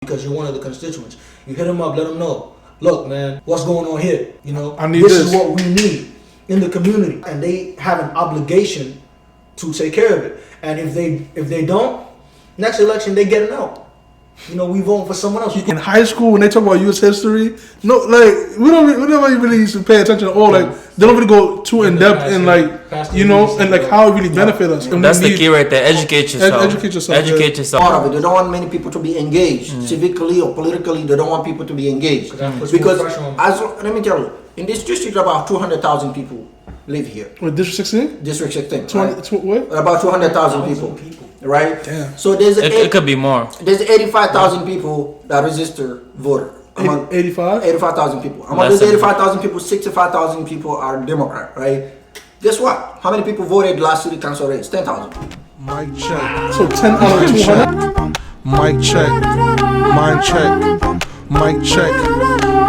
because you're one of the constituents. You hit them up, let them know. Look, man, what's going on here? You know, I need this this. is what we need in the community, and they have an obligation to take care of it. And if they don't, next election they get it out. You know, we voting for someone else. In high school, when they talk about U.S. history, no, like we don't really used to pay attention at all. Like they don't really go too in depth in like you know and like how it really benefit us. And That's the key right there. Educate yourself. Educate yourself. Educate yourself. Part of it. They don't want many people to be engaged civically or politically. They don't want people to be engaged because let me tell you, in this district, about 200,000 people live here. What, District 16? District 16. 20, Right? what? About 200,000 people. Right? Damn. So there's It could be more. There's 85,000 people that register voter. 85? 85,000 people. Among those 85,000 people, 65,000 people are Democrat, right? Guess what? How many people voted last city council race? 10,000. Mic check. So 10 out of 200. Mic check. Mind check. Mic check.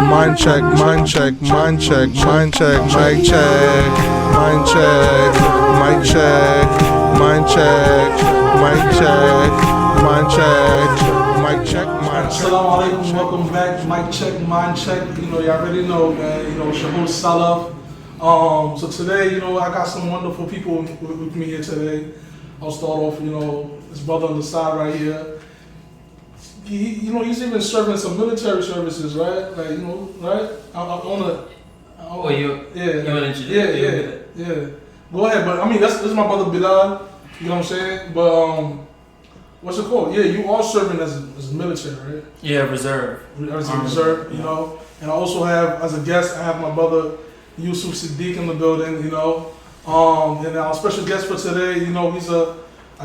Mind check. Mind check. Mind check. Mind check. Mic check. Mind check. Mic check. Mind check. Mic check. Mind check. Mic check. Mind check. Assalamu alaikum. Welcome back. Mic check. Mind check. You know, y'all already know, man. You know, it's your host Salaf. So today, you know, I got some wonderful people with me here today. I'll start off, you know, this brother on the side right here. You know, he's even serving some military services, right? Like, you know, right? I wanna. Oh, you Yeah. You wanna introduce? Yeah. Go ahead, but I mean, this is my brother Bilal. You know what I'm saying? But what's it called? Yeah, you are serving as military, right? Yeah, reserve. As a reserve, you know. And I also have, as a guest, I have my brother Yusuf Siddiq in the building, you know. And our special guest for today, you know, he's a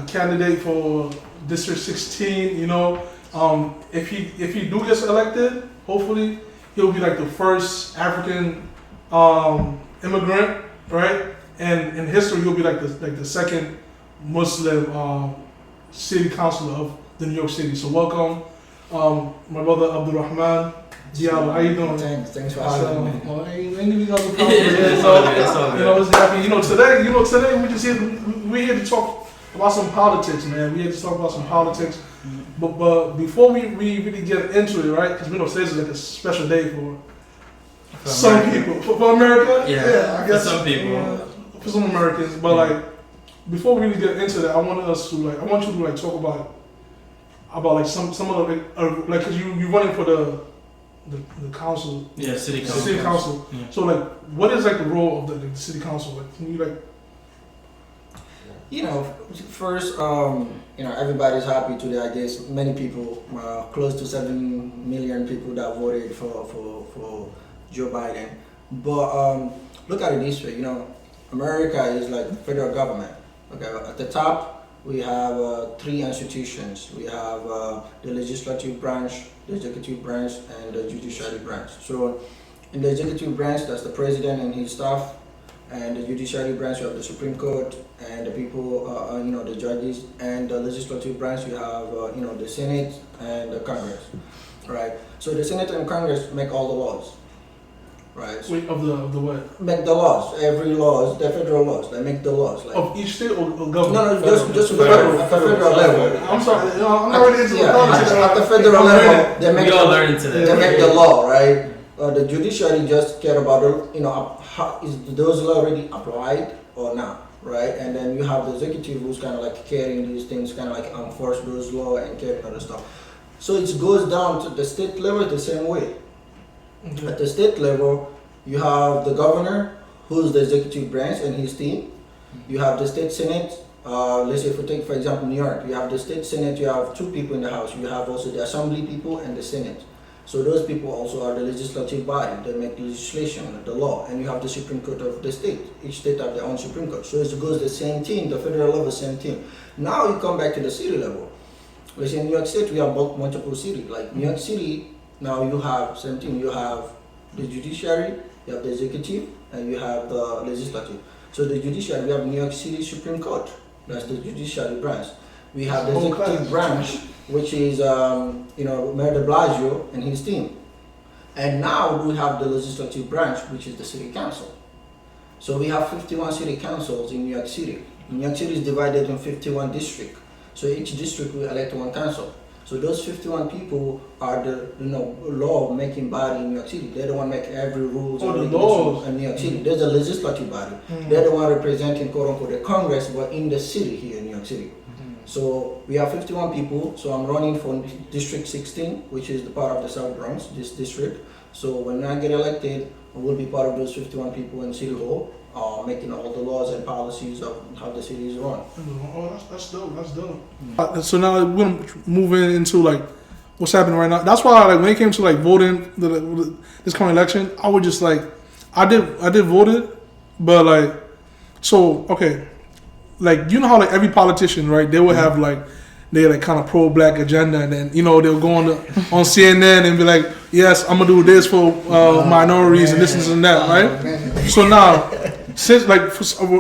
candidate for District 16, you know. If he do get elected, hopefully he'll be like the first African immigrant, right? And in history, he'll be like the second Muslim city councilor of the New York City. So welcome, my brother Abdul Rahman Diallo. How you doing? Thanks for having me. Well, ain't you guys a problem? You know, it's happy. You know, today we just here. We're here to talk about some politics, man. We're here to talk about some politics. But before we really get into it, right? Because we know today's like a special day for some people. For America, Yeah, I guess for some people. For some Americans, but like before we really get into that, I want you to like talk about like some of the like because you running for the council. Yeah, city council. City council. Yeah. So like, what is like the role of the city council? Like, can you like? You know, first, you know, everybody's happy today. I guess many people, close to 7 million people that voted for Joe Biden. But look at it this way, you know, America is like the federal government. Okay, at the top we have 3 institutions. We have the legislative branch, the executive branch, and the judiciary branch. So, in the executive branch, that's the president and his staff. And the judiciary branch, you have the Supreme Court and the people, you know, the judges. And the legislative branch, you have, you know, the Senate and the Congress, right? So the Senate and Congress make all the laws, right? So Wait, of the what? make the laws, every laws, the federal laws, they make the laws. Like, Of each state or government? no, just federal, at the federal level. I'm sorry, you know, I'm not really into the Yeah, politics. at the federal level, they make We all learn into they that. make the law, right? The judiciary just care about you know, how is those law already applied or not, right? And then you have the executive who's kind of like carrying these things, kind of like enforce those law and carrying other stuff. So it goes down to the state level the same way. Okay. At the state level, you have the governor, who's the executive branch and his team. You have the state senate. Let's say if we take, for example, New York, you have the state senate. You have 2 people in the house. You have also the assembly people and the senate. So those people also are the legislative body. They make legislation, the law, and you have the Supreme Court of the state. Each state have their own Supreme Court. So it goes the same team, the federal level, same team. Now you come back to the city level. Let's say in New York State, we have multiple cities. Like New York City, now you have same thing. You have the judiciary, you have the executive, and you have the legislative. So the judiciary, we have New York City Supreme Court. That's the judiciary branch. We have the executive branch, which is, you know, Mayor de Blasio and his team. And now we have the legislative branch, which is the city council. So we have 51 city councils in New York City. New York City is divided in 51 districts. So each district will elect 1 council. So those 51 people are the law making body in New York City. They're the one making every rules Oh, the and laws. in New York City. There's a legislative body. They're the one representing quote unquote the Congress, but in the city here in New York City. So we have 51 people. So I'm running for District 16, which is the part of the South Bronx, this district. So when I get elected, I will be part of those 51 people in City Hall, making all the laws and policies of how the city is run. Oh, that's dope. That's dope. So now we're gonna move into like what's happening right now. That's why like when it came to like voting this coming election, I would just like I did vote it, but like so okay, like you know how like every politician, right? They would have like they like kind of pro-black agenda, and then they'll go on CNN and be like, yes, I'm gonna do this for minorities and this and that, right? So now, since like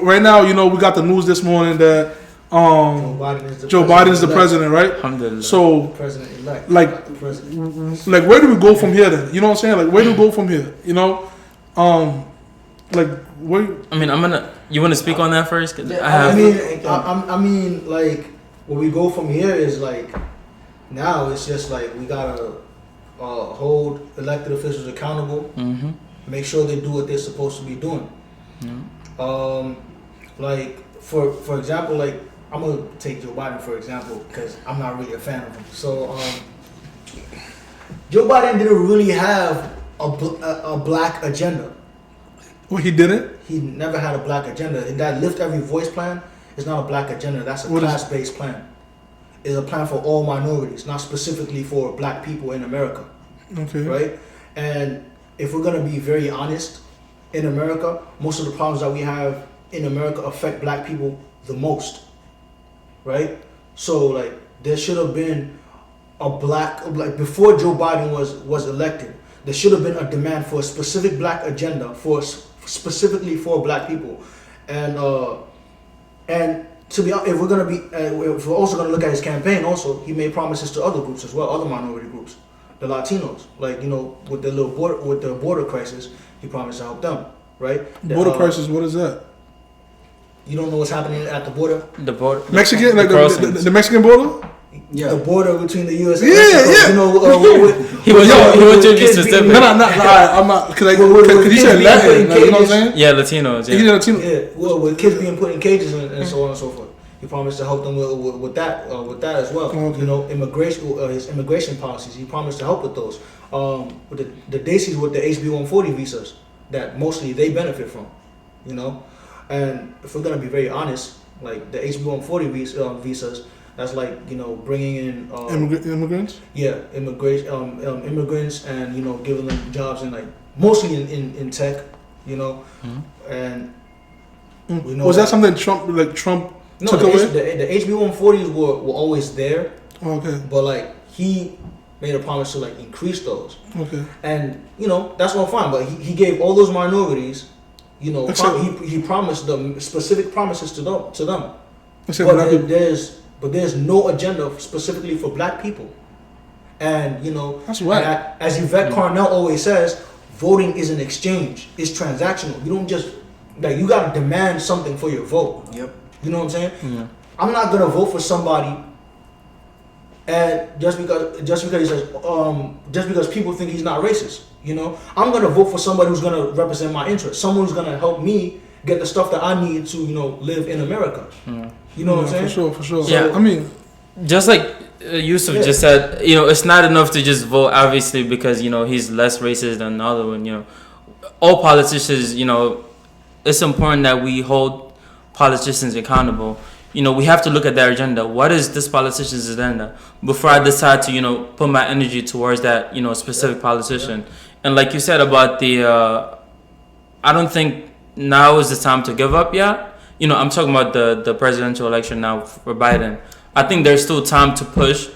right now, we got the news this morning that Joe Biden is the president, right? Alhamdulillah. So President-elect. Like where do we go from here then? You know what I'm saying? Like where do we go from here? Like where? I mean, you want to speak on that first? 'Cause I mean, like where we go from here is like now it's just like we gotta hold elected officials accountable. Mm-hmm. Make sure they do what they're supposed to be doing. Yeah. Like for example, like I'm gonna take Joe Biden for example because I'm not really a fan of him. So Joe Biden didn't really have a black agenda. Well, he didn't. He never had a black agenda. That Lift Every Voice plan is not a black agenda. That's a class-based plan. It's a plan for all minorities, not specifically for black people in America. Okay. Right? And if we're gonna be very honest, in America, most of the problems that we have in America affect black people the most. Right? So like there should have been like before Joe Biden was elected, there should have been a demand for a specific black agenda specifically for black people, and to be honest, if we're also gonna look at his campaign, also he made promises to other groups as well, other minority groups, the Latinos, like with the border crisis, he promised to help them, right? Border crisis, what is that? You don't know what's happening at the border? The border. Mexican, like the Mexican border? Yeah. The border between the U.S. and Yeah, Mexico. yeah. He wants to be specific. No, I'm not, because he said Latin, like, you know what I'm saying? Yeah, Latinos. He's Yeah. Latino. Yeah, well, with kids being put in cages and so on and so forth. He promised to help them with that as well. Okay. Immigration, his immigration policies. He promised to help with those. With the Daisies with the HB 140 visas that mostly they benefit from, And if we're gonna be very honest, like the HB 140 visas, that's like bringing in Immigrants. Yeah, immigrants and giving them jobs in like mostly in tech, and we know Was that something Trump no, took away? the HB 140s were always there, Okay. but like he made a promise to like increase those, Okay. and that's all fine. But he gave all those minorities, he promised them specific promises to them. Except black people. But there's no agenda specifically for black people, and That's right. As Yvette Carnell always says, voting is an exchange. It's transactional. You don't just like you gotta demand something for your vote. Yep. You know what I'm saying? Yeah. I'm not gonna vote for somebody, and just because he says just because people think he's not racist. I'm gonna vote for somebody who's gonna represent my interests. Someone who's gonna help me get the stuff that I need to live in America. Yeah. You know what I'm saying? For sure. Yeah. I mean, Just like Yusuf just said, it's not enough to just vote, obviously, because, he's less racist than the other one, All politicians, it's important that we hold politicians accountable. We have to look at their agenda. What is this politician's agenda? Before I decide to, put my energy towards that, specific politician. And like you said about I don't think now is the time to give up yet. I'm talking about the presidential election now for Biden. I think there's still time to push,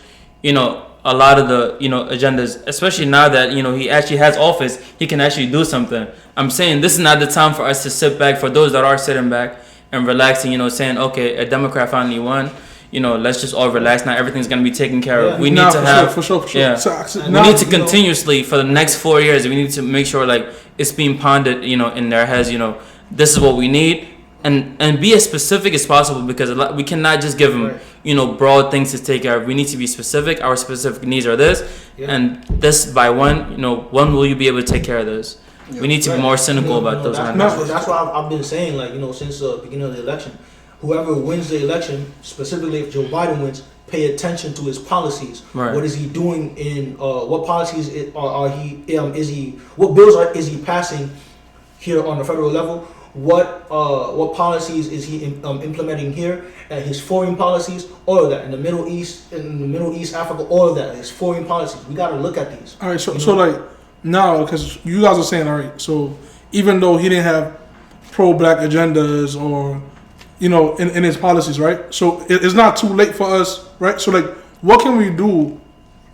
a lot of the, agendas, especially now that, he actually has office, he can actually do something. I'm saying this is not the time for us to sit back, for those that are sitting back and relaxing, saying, okay, a Democrat finally won, let's just all relax now, everything's going to be taken care of. We need to have, for sure. yeah, we need to continuously, for the next 4 years, we need to make sure, like, it's being pondered, in their heads, this is what we need. And be as specific as possible, because we cannot just give them, broad things to take care of. We need to be specific. Our specific needs are this, Yeah. and this by when will you be able to take care of this? We need to be more cynical about those kind of things. That's why I've been saying, like, since the beginning of the election, whoever wins the election, specifically if Joe Biden wins, pay attention to his policies. Right. What is he doing in what policies what bills is he passing here on the federal level? What policies is he implementing here? His foreign policies, all of that in the Middle East, Africa, all of that. His foreign policies. We got to look at these. All right, so like now, because you guys are saying, all right, so even though he didn't have pro-black agendas or in his policies, right? So it's not too late for us, right? So like, what can we do,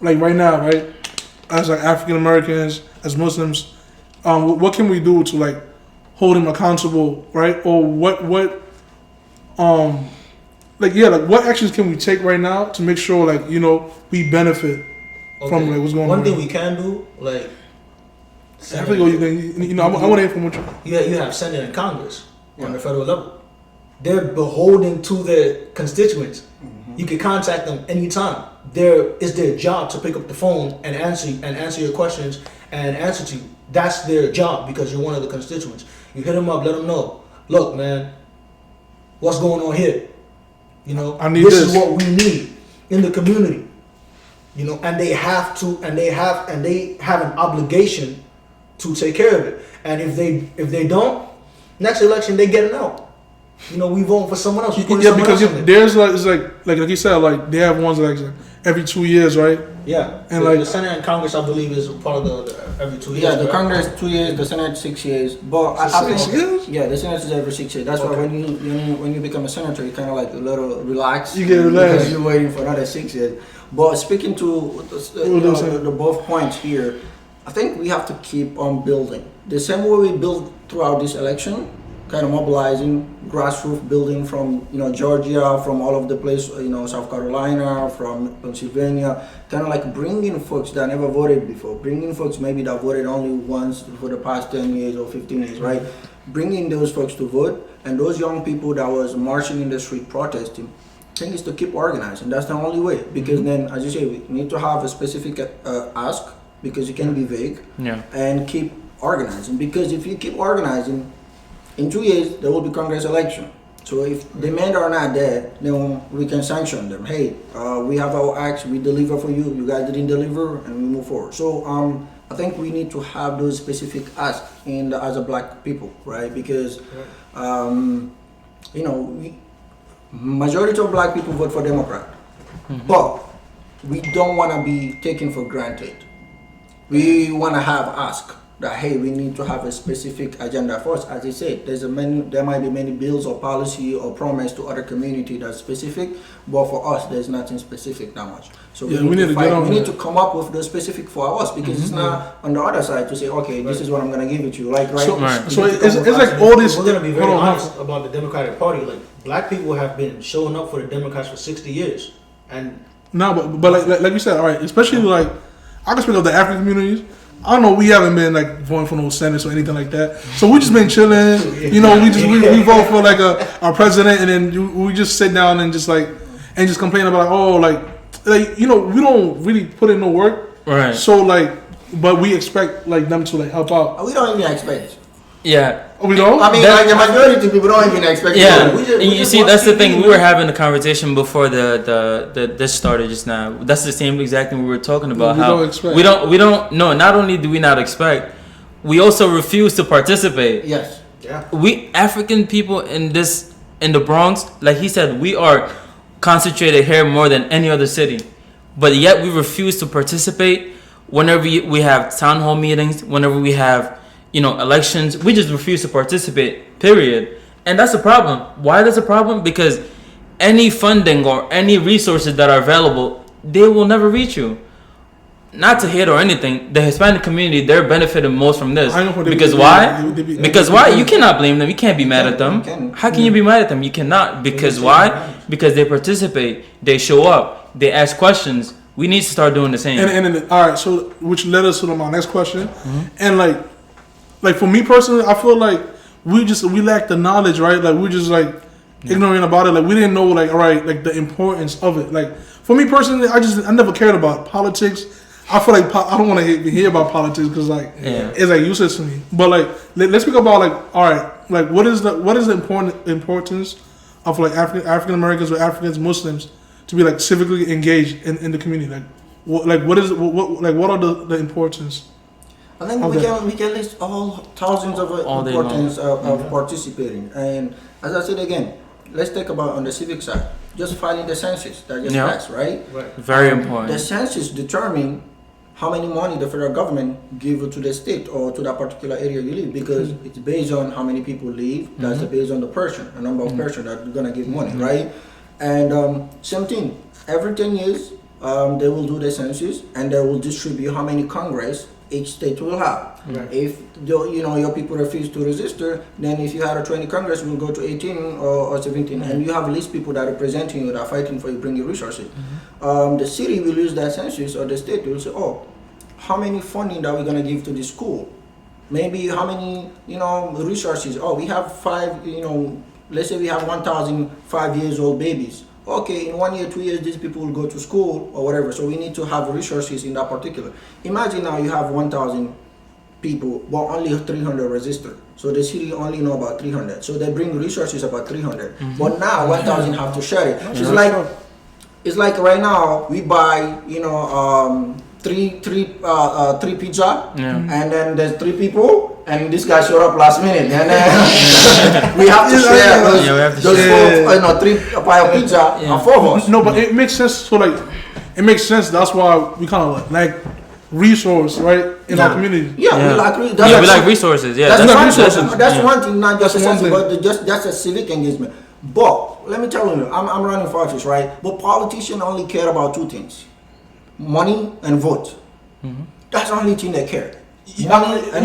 like right now, right? As like African Americans, as Muslims, what can we do to like hold him accountable, right? Or what actions can we take right now to make sure like we benefit from like what's going on? One thing we can do, like, I think I want to hear from what you. You have Senate and Congress on the federal level. They're beholden to their constituents. You can contact them anytime. It's their job to pick up the phone and answer your questions and answer to you. That's their job because you're one of the constituents. You hit them up, let them know. Look, man, what's going on here? I need this this. is what we need in the community. And they have an obligation to take care of it. And if they don't, next election they get it out. We vote for someone else. Because there's it's like you said, like they have ones like every 2 years, right? Yeah, and the Senate and Congress, I believe, is part of the every 2 years. Yeah, the right? Congress 2 years, the Senate 6 years. But I think 6 years? Yeah, the Senate is every 6 years. That's why when you become a senator, you kind of like a little relaxed. You get relaxed because you're waiting for another 6 years. But speaking to the both points here, I think we have to keep on building the same way we built throughout this election. Kind of mobilizing grassroots building from Georgia, from all of the place, South Carolina, from Pennsylvania, kind of like bringing folks that never voted before, bringing folks maybe that voted only once for the past 10 years or 15 years, right? Bringing those folks to vote, and those young people that was marching in the street protesting. I think is to keep organizing. That's the only way, because then, as you say, we need to have a specific ask, because you can be vague, and keep organizing. Because if you keep organizing, in 2 years, there will be Congress election. So if demand are not there, then we can sanction them. Hey, we have our acts, we deliver for you, you guys didn't deliver, and we move forward. So I think we need to have those specific asks as a black people, right? Because, majority of black people vote for Democrat. But we don't want to be taken for granted. We want to have ask. That hey, we need to have a specific agenda for us. As I said, there might be many bills or policy or promise to other community that's specific, but for us, there's nothing specific that much. So we need to come up with the specific for us, because it's not on the other side to say, okay, this is what I'm going to give it to you. Like, right? So it's like all this. We're going to be very honest about the Democratic Party. Like, black people have been showing up for the Democrats for 60 years, and but like you said, all right, especially like I can speak of the African communities. I don't know. We haven't been like voting for no senates or anything like that. So we just been chilling. We vote for like our president, and then we just sit down and just complain about we don't really put in no work. Right. So but we expect them to help out. We don't even expect. Yeah. We don't. I mean, the majority of people don't even expect. Yeah. You see, that's the thing. We were having a conversation before this started just now. That's the same exact thing we were talking about. We don't. No, not only do we not expect, we also refuse to participate. Yes. Yeah. We African people in the Bronx, like he said, we are concentrated here more than any other city, but yet we refuse to participate. Whenever we have town hall meetings, whenever we have elections, we just refuse to participate, period. And that's a problem. Why that's a problem? Because any funding or any resources that are available, they will never reach you. Not to hate or anything, the Hispanic community, they're benefiting most from this. Because why? Because why? You cannot blame them. You can't be mad at them. How can you be mad at them? You cannot. Because why? Because they participate. They show up. They ask questions. We need to start doing the same. And all right, so which led us to my next question. And like for me personally, I feel like we lack the knowledge, right? Like we just ignorant about it. Like we didn't know, like, all right, like the importance of it. Like for me personally, I never cared about politics. I feel like I don't want to hear about politics because like it's like useless to me. But like let's speak about like, all right, like what is the importance of like African Americans or Africans, Muslims to be like civically engaged in the community? Like what are the importance? I think we can list all thousands of importance of participating. And as I said again, let's talk about on the civic side. Just filing the census that just passed, right? Very important. The census determine how many money the federal government give to the state or to that particular area you live, because it's based on how many people live. That's based on the number of person that are gonna give money, right? And same thing. Every 10 years, they will do the census and they will distribute how many Congress each state will have. Right. If your people refuse to register, then if you had a 20 Congress, will go to 18 or 17, and you have list people that are representing you, that are fighting for you, bring your resources. The city will use that census, or the state will say, oh, how many funding that we're gonna give to this school? Maybe how many resources? Oh, we have 5. Let's say we have 1,000 5-year-old babies. Okay, in 1 year, 2 years, these people will go to school or whatever. So we need to have resources in that particular. Imagine now you have 1,000 people, but only 300 register. So the city only know about 300. So they bring resources about 300. But now 1,000 have to share it. It's like right now we buy three pizza, and then there's 3 people. And this guy showed up last minute, and then we have to share those 3 pie of pizza and 4 of us. No, but it makes sense. So like, it makes sense. That's why we kind of like resource, right, in our community. We like resources. Yeah, that's one thing, not just a sense, but that's a civic engagement. But let me tell you, I'm running for office, right? But politicians only care about 2 things: money and vote. That's the only thing they care.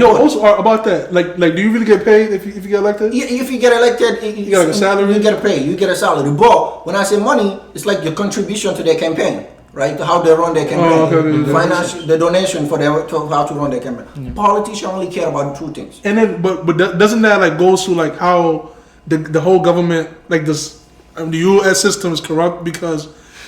Also about that, like, do you really get paid if you get elected? Yeah, if you get elected, you get like a salary. You get a pay. You get a salary. But when I say money, it's like your contribution to their campaign, right? How they run their campaign, financial, the donation for how to run their campaign. Politicians only care about 2 things. And then, but doesn't that like go to like how the whole government, like this, the U.S. system is corrupt because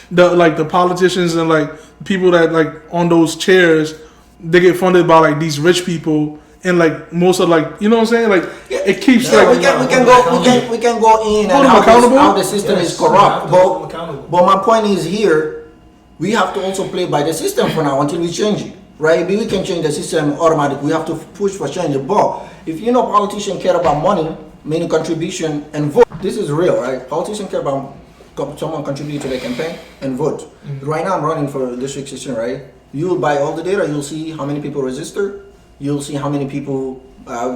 the politicians and like people that like on those chairs, they get funded by like these rich people, and like most of like, you know what I'm saying, like it keeps like we can go in and how the system is corrupt. But my point is here, we have to also play by the system for now until we change it, right? We can change the system automatically. We have to push for change. But if politicians care about money, money contribution and vote, this is real, right? Politicians care about someone contribute to the campaign and vote. Right now I'm running for district 16, right? You'll buy all the data. You'll see how many people register. You'll see how many people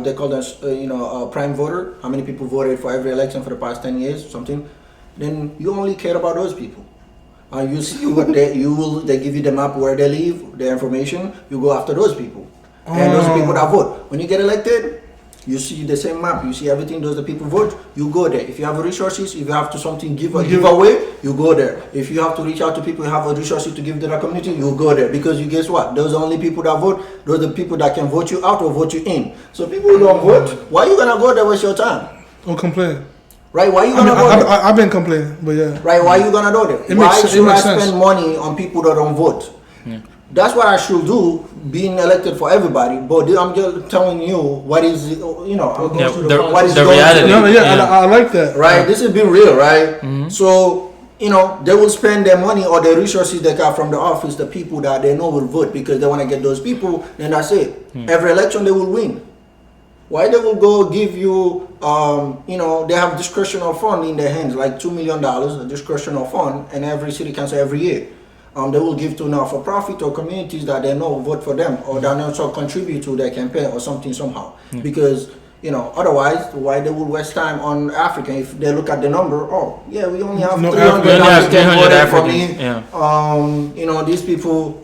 they call them, a prime voter. How many people voted for every election for the past 10 years or something. Then you only care about those people. You see what they give you the map where they live, their information. You go after those people, and those are people that vote. When you get elected, you see the same map. You see everything. Those the people vote. You go there. If you have resources, if you have to something give away, you go there. If you have to reach out to people, you have resources to give to the community, you go there. Because you guess what? Those are the only people that vote. Those are the people that can vote you out or vote you in. So people who don't vote, why are you gonna go there? Waste your time. Don't complain. Right? Why you gonna go there? I've been complaining, but yeah. Right? Why you gonna go there? Why should I spend money on people that don't vote? Yeah. That's what I should do, being elected for everybody. But I'm just telling you what is, what is the reality. I like that. Right? This is being real, right? So, they will spend their money or their resources they got from the office, the people that they know will vote because they want to get those people, then that's it. Every election they will win. Why they will go give you, they have discretionary fund in their hands, like $2 million, a discretionary fund, and every city council every year. They will give to not-for-profit or communities that they know vote for them or that also contribute to their campaign or something somehow. Because, otherwise, why they will waste time on African if they look at the number? Oh, yeah, we only have 300 Africans. These people,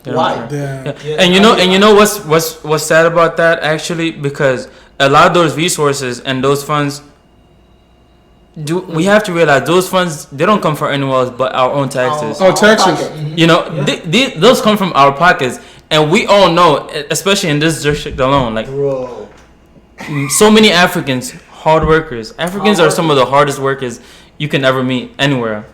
why? Yeah. And you know what's sad about that actually, because a lot of those resources and those funds. We have to realize those funds, they don't come from anywhere else but our own taxes. Our taxes. Those come from our pockets, and we all know, especially in this district alone, like so many Africans hard workers. Africans are some of the hardest workers you can ever meet anywhere.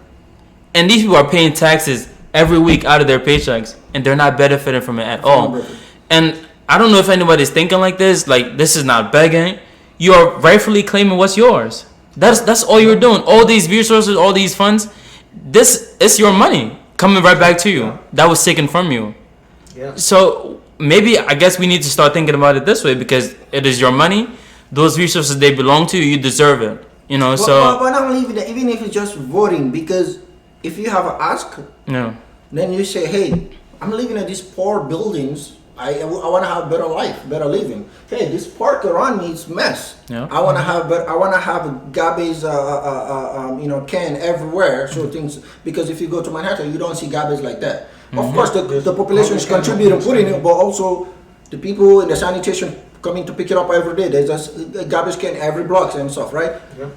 And these people are paying taxes every week out of their paychecks, and they're not benefiting from it at all. And I don't know if anybody's thinking like this. Like, this is not begging. You are rightfully claiming what's yours. That's all you're doing. All these resources, all these funds, this is your money coming right back to you. That was taken from you. Yeah. So maybe I guess we need to start thinking about it this way, because it is your money. Those resources, they belong to you. You deserve it. You know. But not only even if it's just voting, because if you have an ask, then you say, hey, I'm living in these poor buildings. I want to have better life, better living. Hey, this park around me is mess. Yeah. I want to have a garbage, can everywhere. So things, because if you go to Manhattan, you don't see garbage like that. Of course, the population is contributing, putting it, but also the people in the sanitation coming to pick it up every day. There's a garbage can every block and stuff, right? Yeah.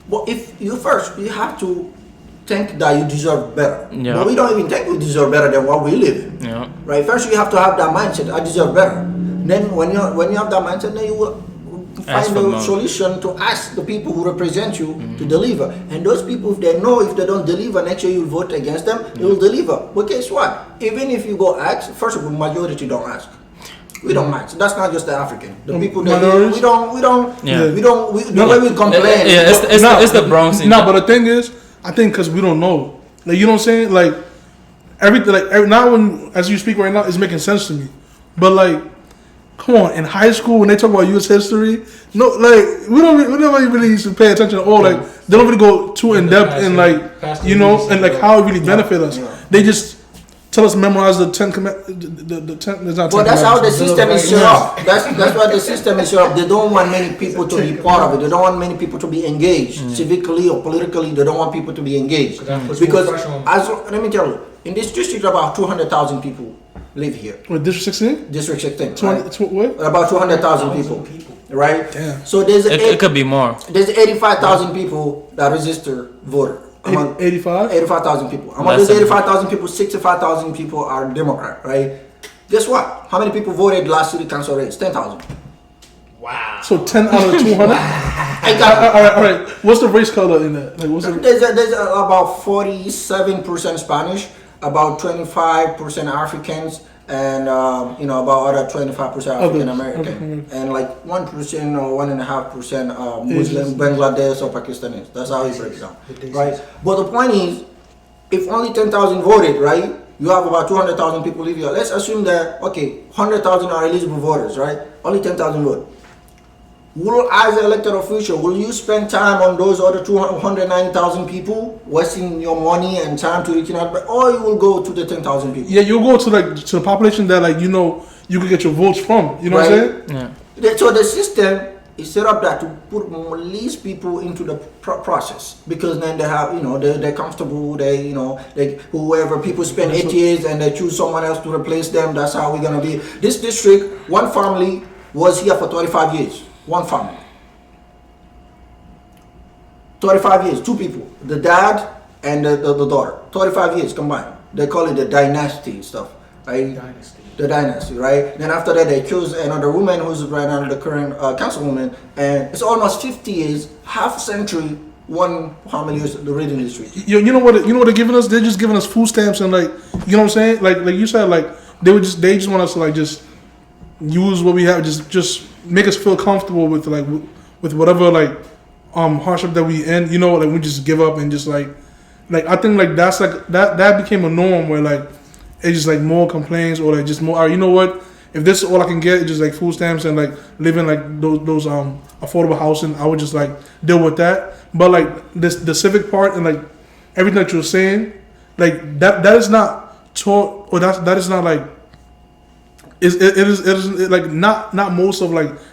But if you have to think that you deserve better. Yeah. But we don't even think we deserve better than what we live in. Yeah. Right? First, you have to have that mindset. I deserve better. Then, when you have that mindset, then you will find a solution to ask the people who represent you to deliver. And those people, if they don't deliver, next year you vote against them, they will deliver. But guess what? Even if you go ask, first of all, majority don't ask. We don't ask. That's not just the African. The people that we don't. The way we complain. It's the Bronx. No, but the thing is, I think because we don't know. Like, you know what I'm saying? Like, everything, now when, as you speak right now, it's making sense to me. But, like, come on, in high school, when they talk about U.S. history, no, like, we don't really used to pay attention at all. Like, they don't really go too in-depth in, like, you know, and, like, how it really benefit us. They just tell us to memorize the 10 commandments. Well, that's how the system is set up. That's why the system is set up. They don't want many people to be part of it. They don't want many people to be engaged civically or politically. They don't want people to be engaged because, let me tell you, in this district, about 200,000 people live here. What, District 16? District 16. What? About 200,000 people. Right? Damn. So it could be more. There's 85,000 people that register voter. 85,000 people. Among those 85,000 people, 65,000 people are Democrat, right? Guess what? How many people voted last city council race? 10,000. Wow. So 10 out of 200? All right. What's the race color in that? Like, there's about 47% Spanish, about 25% Africans, and about other 25% African American, and like 1% or 1.5% Muslim, Bangladesh or Pakistanis. That's how it breaks down, right? But the point is, if only 10,000 voted, right? You have about 200,000 people live here. Let's assume that 100,000 are eligible voters, right? Only 10,000 vote. As an elected official, will you spend time on those other 290,000 people, wasting your money and time to reach out, or you will go to the 10,000 people? Yeah, you'll go to the population that you could get your votes from. You know what I'm saying? Yeah. So the system is set up that to put least people into the process, because then they have they're comfortable. Whoever people spend 8 years and they choose someone else to replace them. That's how we're gonna be. This district, one family was here for 35 years. One family. 35 years, two people. The dad and the daughter. 35 years combined. They call it the dynasty stuff, right? The dynasty, right? Then after that, they choose another woman who's right now the current councilwoman. And it's almost 50 years, half a century, one family is the reading district. You know what they're giving us? They're just giving us food stamps and you know what I'm saying? Like you said, they just want us to just use what we have, just make us feel comfortable with whatever hardship that we in, we just give up and just I think that's that became a norm where it's just more complaints or just more, you know what, if this is all I can get, just food stamps and live in those affordable housing, I would just deal with that. But the civic part and everything that you're saying, that is not taught, or that is not it is not most of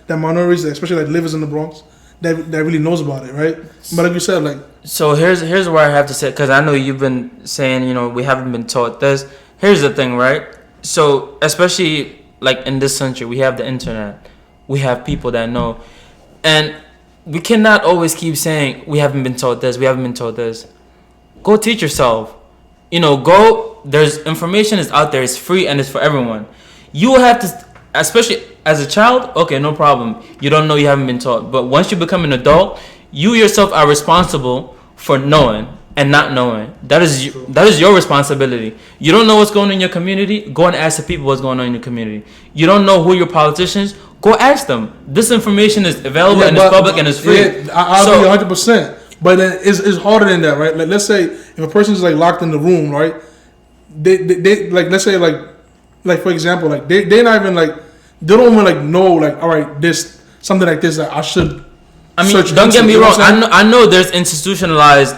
the minorities, especially livers in the Bronx, that really knows about it, right? But like you said, so here's where I have to say, because I know you've been saying we haven't been taught this. Here's the thing, right? So especially in this century, we have the internet, we have people that know, and we cannot always keep saying we haven't been taught this, we haven't been taught this. Go teach yourself. There's information is out there, it's free and it's for everyone. You will have to especially as a child, okay, no problem. You don't know, you haven't been taught. But once you become an adult, you yourself are responsible for knowing and not knowing. That is your responsibility. You don't know what's going on in your community, go and ask the people what's going on in your community. You don't know who your politicians, go ask them. This information is available and it's public and it's free. Yeah, I agree 100%. But then it's harder than that, right? Like, let's say if a person's like locked in the room, right? They like, let's say like for example, like they're not even like, they don't even like know, like, all right, this something like this that I should. I mean, don't get me wrong. I know there's institutionalized,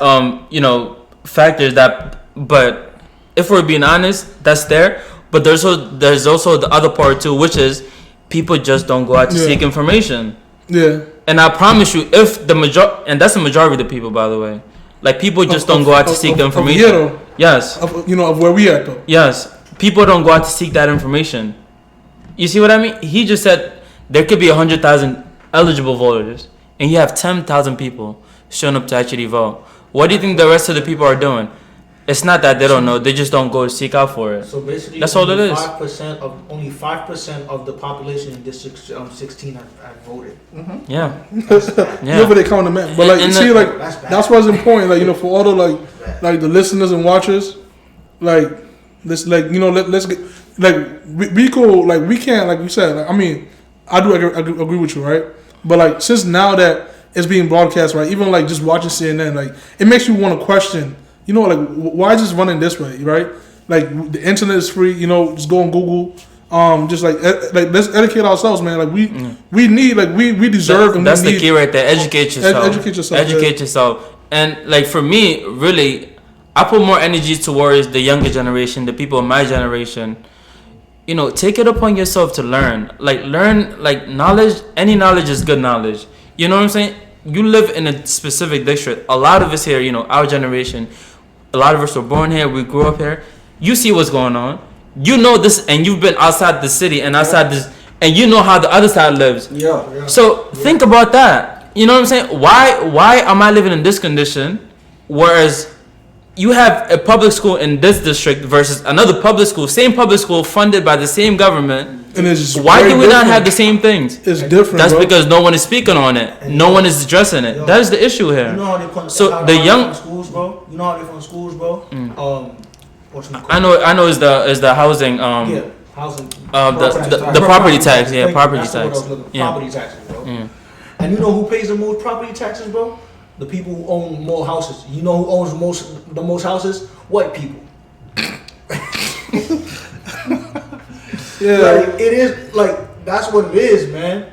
factors that, but if we're being honest, that's there. But there's also the other part too, which is people just don't go out to seek information. Yeah. And I promise you, if and that's the majority of the people, by the way, like people just don't go out to seek the information. Yes. Of where we at though. Yes. People don't go out to seek that information. You see what I mean? He just said there could be 100,000 eligible voters, and you have 10,000 people showing up to actually vote. What do you think the rest of the people are doing? It's not that they don't know; they just don't go seek out for it. So basically, that's all it is. Only 5% of the population in District 16 have voted. Mm-hmm. Yeah, yeah. But they count them in. But like, you see, like that's what's important. Like, for all the like the listeners and watchers, like let's let's get like we go, like we can't, like you said. Like, I mean, I do agree with you, right? But like, since now that it's being broadcast, right? Even like just watching CNN, like it makes you want to question. Like, why is this running this way, right? Like, the internet is free. Just go on Google. Just like let's educate ourselves, man. Like we need, like we deserve. And that's the key right there. Educate yourself. Educate yourself. And like for me, really, I put more energy towards the younger generation, the people of my generation. Take it upon yourself to learn. Like knowledge. Any knowledge is good knowledge. You know what I'm saying? You live in a specific district. A lot of us here, our generation. A lot of us were born here. We grew up here. You see what's going on. You know this, and you've been outside the city and outside this, and you know how the other side lives. Yeah. So think about that. You know what I'm saying? Why am I living in this condition, whereas you have a public school in this district versus another public school, same public school funded by the same government? And it's why do we not have the same things? It's different. That's because no one is speaking on it. No one is addressing it. That is the issue here. You know how they put so the young schools, bro. You know how they fund schools, bro. I know is the housing housing the property tax. Yeah, property tax. Property taxes, bro. And you know who pays the most property taxes, bro? The people who own more houses. You know who owns the most houses? White people. Yeah, like, it is like that's what it is, man.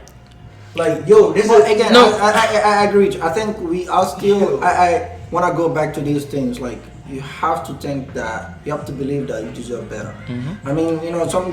Like, yo, this but is again. No, I agree with you. I think we are still. I want to go back to these things. Like, you have to think that you have to believe that you deserve better. Mm-hmm. I mean,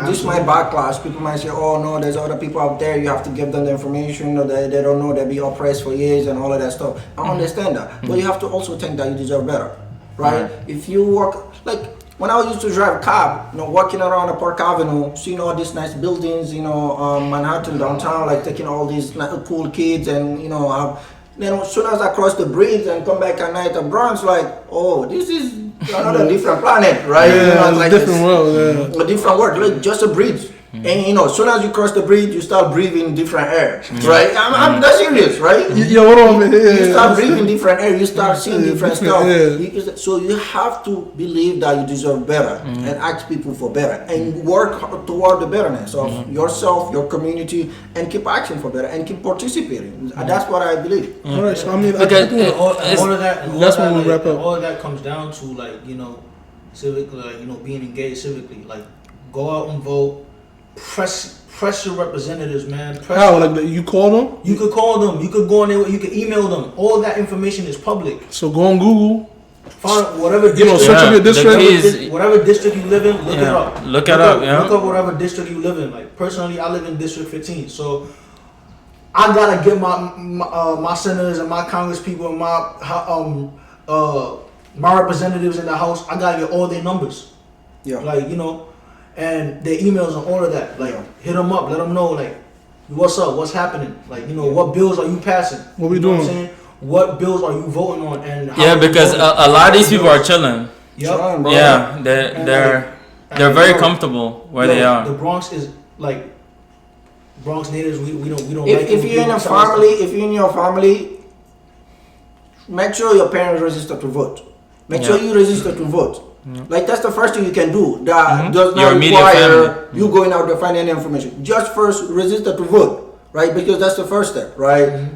this might backlash. People might say, "Oh no, there's other people out there. You have to give them the information, or they don't know. They'll be oppressed for years and all of that stuff." I understand that, but you have to also think that you deserve better, right? If you work like. When I used to drive a cab, walking around the Park Avenue, seeing all these nice buildings, Manhattan downtown, like taking all these cool kids, and then as soon as I cross the bridge and come back at night at Bronx, like, oh, this is another different planet, right? Yeah, it's like a different world, a different world, like just a bridge. And as soon as you cross the bridge, you start breathing different air, right? I'm that's serious, right? Hold on, man. You start breathing different air. You start seeing different stuff. So you have to believe that you deserve better and ask people for better and work toward the betterness of yourself, your community, and keep asking for better and keep participating. That's what I believe. All right, so I mean, all of that. That's when we wrap up. All of that comes down to civically, like being engaged civically. Like, go out and vote. Press your representatives, man. How? Like, you call them? You could call them. You could go on there. You could email them. All that information is public. So go on Google. Find whatever district. Search up your district. Whatever district you live in, look it up. Look it up. Look up whatever district you live in. Like, personally, I live in District 15, so I gotta get my senators and my Congress people and my representatives in the House. I gotta get all their numbers. Yeah. Like, and their emails and all of that. Like, hit them up, let them know, like, what's up, what's happening. Like, what bills are you passing? What we doing? What I'm saying? What bills are you voting on? And how because a lot of these people are chilling. Yep. Yeah, they're very comfortable where they are. The Bronx is like Bronx natives, we don't If you're in a family, if you're in your family, make sure your parents register to vote. Make sure you register to vote. Like that's the first thing you can do. That does Your not immediate require you going out to find any information. Just first register to vote, right? Because that's the first step, right?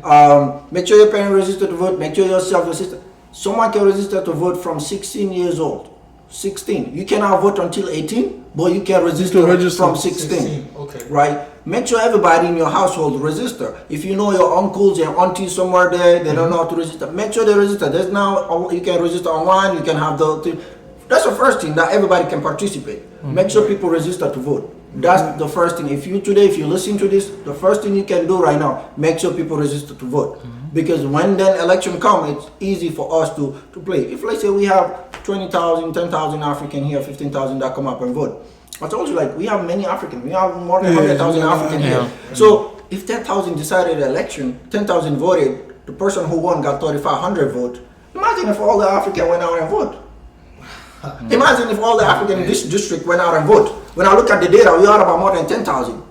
Make sure your parents register to vote. Make sure yourself register. Someone can register to vote from 16 years old. 16. You cannot vote until 18, but you can register from 16. Okay. Right? Make sure everybody in your household register. If you know your uncles and aunties somewhere there, they don't know how to register. Make sure they register. There's now you can register online. You can have that's the first thing that everybody can participate. Make sure people register to vote. That's the first thing. If you listen to this, the first thing you can do right now, make sure people register to vote. Because when then election comes, it's easy for us to play. If let's say we have 20,000, 10,000 African here, 15,000 that come up and vote. I told you, like, we have many Africans. We have more than 100,000 African here. So if 10,000 decided the election, 10,000 voted, the person who won got 3,500 votes. Imagine if all the African went out and vote. Imagine if all the African in this district went out and vote. When I look at the data, we are about more than 10,000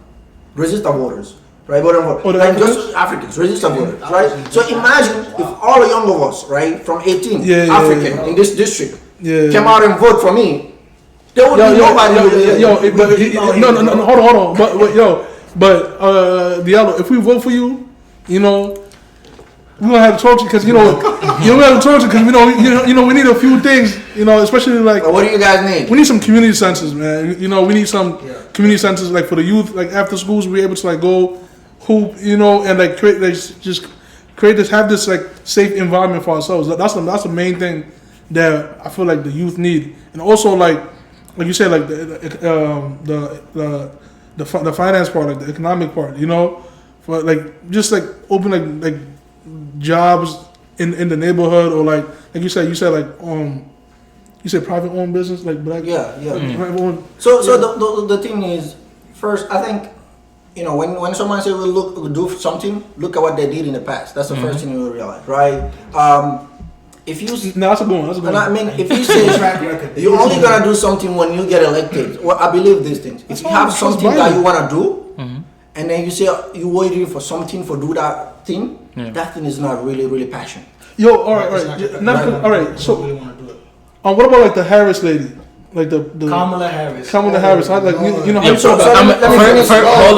registered voters, right? Like just Africans, registered voters, right? So imagine if all the young of us, right, from 18, African in this district, came out and vote for me. There would be nobody. Hold on. But Diallo, if we vote for you, you know, we're gonna have to talk to you because we need a few things, especially like. What do you guys need? We need some community centers, man. We need some community centers like for the youth, like after schools, we're able to like go hoop, and like create, like just create this, have this like safe environment for ourselves. That's the main thing that I feel like the youth need, and also like you said, like the finance part, like the economic part, for like just like open like jobs in the neighborhood, or like you said like you said private owned business, like black private owned. So the thing is, first I think when someone says we'll do something, look at what they did in the past. That's the first thing you will realize, right? If you that's a good one. I mean, if you say you're only gonna do something when you get elected, well, I believe these things. If you have something that you wanna do, and then you say you're waiting for something for do that thing, that thing is not really passion. Yo, all right. So, what about like the Harris lady, like the Kamala Harris? Kamala Harris. Hold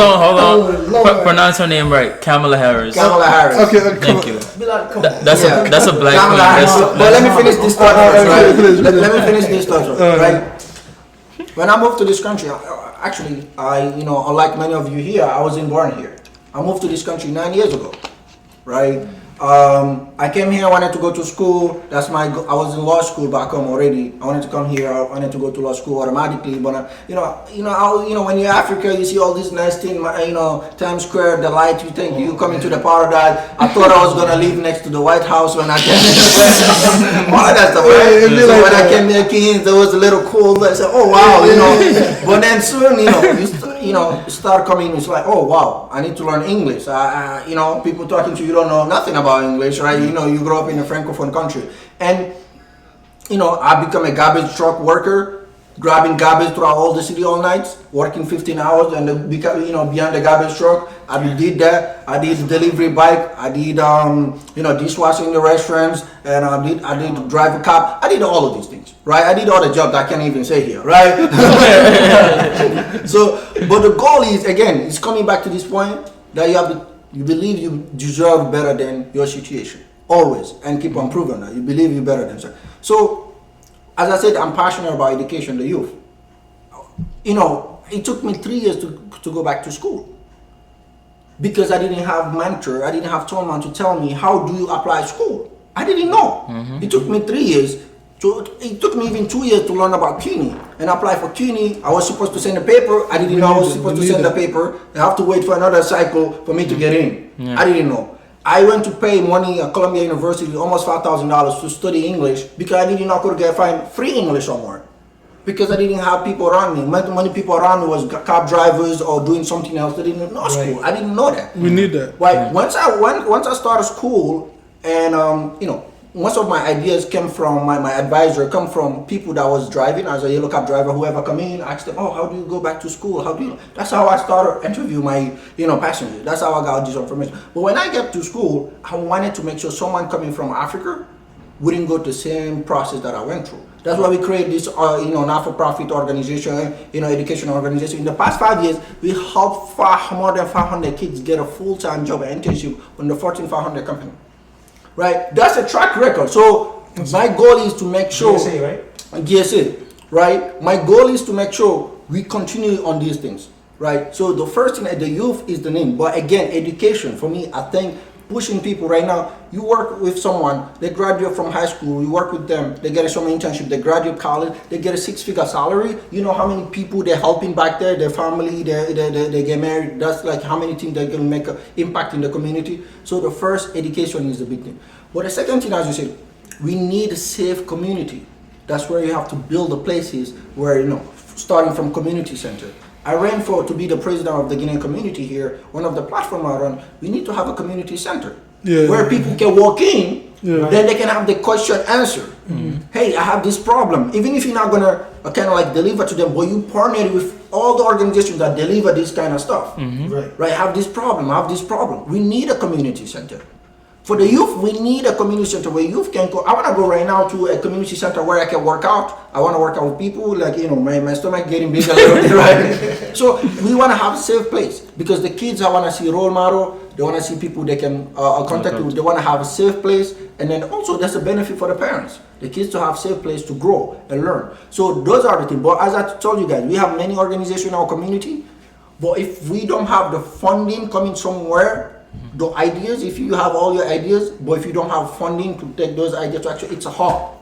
on. Pronounce her name right. Kamala Harris. Kamala Harris. Okay. Thank you. That's a black woman. But let me finish this thought first, right? Let me finish this thought first, right? When I moved to this country, actually, unlike many of you here, I wasn't born here. I moved to this country 9 years ago, right? I came here. I wanted to go to school. I was in law school back home already. I wanted to come here. I wanted to go to law school automatically. But when you're Africa, you see all these nice things. Times Square, the light. You think you come into the paradise. I thought I was gonna live next to the White House when I came. All of that stuff. Right? So when I came here, Kings, there was a little cool. I said, oh wow, But then soon, you start coming. It's like, oh wow, I need to learn English. People talking to you don't know nothing about English, right? You grow up in a francophone country, and I become a garbage truck worker, grabbing garbage throughout all the city all night, working 15 hours, and behind the garbage truck. I did that. I did delivery bike. I did dishwashing in the restaurants, and I did drive a cab. I did all of these things, right? I did all the jobs I can't even say here, right? But the goal is, again, it's coming back to this point that you believe you deserve better than your situation, always, and keep on proving that you believe you're better than. So, as I said, I'm passionate about education, the youth. It took me 3 years to go back to school because I didn't have mentor, I didn't have someone to tell me how do you apply school. I didn't know. It took me 3 years. It took me even 2 years to learn about CUNY and apply for CUNY. I was supposed to send a paper. I didn't know I was supposed to send the paper. I have to wait for another cycle for me to get in. I didn't know. I went to pay money at Columbia University, almost $5,000 to study English because I didn't know I could find free English somewhere. Because I didn't have people around me. Many people around me was cab drivers or doing something else. They didn't know school. I didn't know that. We need that. Right. Once I started school, and most of my ideas came from my advisor, come from people that was driving as a yellow cab driver. Whoever come in, asked them, oh, how do you go back to school? How do you? That's how I started interview my passengers. That's how I got this information. But when I get to school, I wanted to make sure someone coming from Africa wouldn't go the same process that I went through. That's why we create this not-for-profit organization, education organization. In the past 5 years, we helped far more than 500 kids get a full-time job and internship on the Fortune 500 company. Right? That's a track record. So my goal is to make sure GSA, right? GSA, right? My goal is to make sure we continue on these things, right? So the first thing, the youth is the name, but again, education for me, I think pushing people right now. You work with someone, they graduate from high school, you work with them, they get a summer internship, they graduate college, they get a 6-figure salary. You know how many people they're helping back there, their family, they get married. That's like how many things they're going to make an impact in the community. So the first, education is the big thing. But the second thing, as you said, we need a safe community. That's where you have to build the places where, starting from community center. I ran to be the president of the Guinean community here. One of the platforms I run, we need to have a community center where people can walk in, then they can have the question answered. Hey, I have this problem. Even if you're not gonna kind of like deliver to them, but you partner with all the organizations that deliver this kind of stuff. Right? Have this problem. We need a community center. For the youth, we need a community center where youth can go. I want to go right now to a community center where I can work out. I want to work out with people, like, my stomach getting bigger a little bit, right? So we want to have a safe place because the kids, I want to see role model. They want to see people they can contact with. They want to have a safe place. And then also that's a benefit for the parents. The kids to have a safe place to grow and learn. So those are the things. But as I told you guys, we have many organizations in our community. But if we don't have the funding coming somewhere, the ideas, if you have all your ideas, but if you don't have funding to take those ideas to action, it's a hard.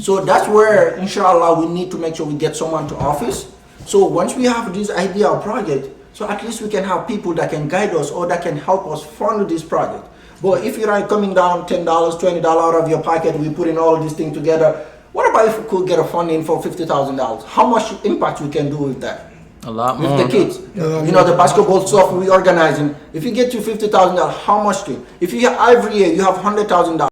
So that's where, inshallah, we need to make sure we get someone to office. So once we have this idea or project, so at least we can have people that can guide us or that can help us fund this project. But if you're not coming down $10, $20 out of your pocket, we put in all of these things together. What about if we could get a funding for $50,000? How much impact we can do with that? A lot with more. the kids. The basketball stuff we organizing. If you get to $50,000, how much do? If you every year you have $100,000.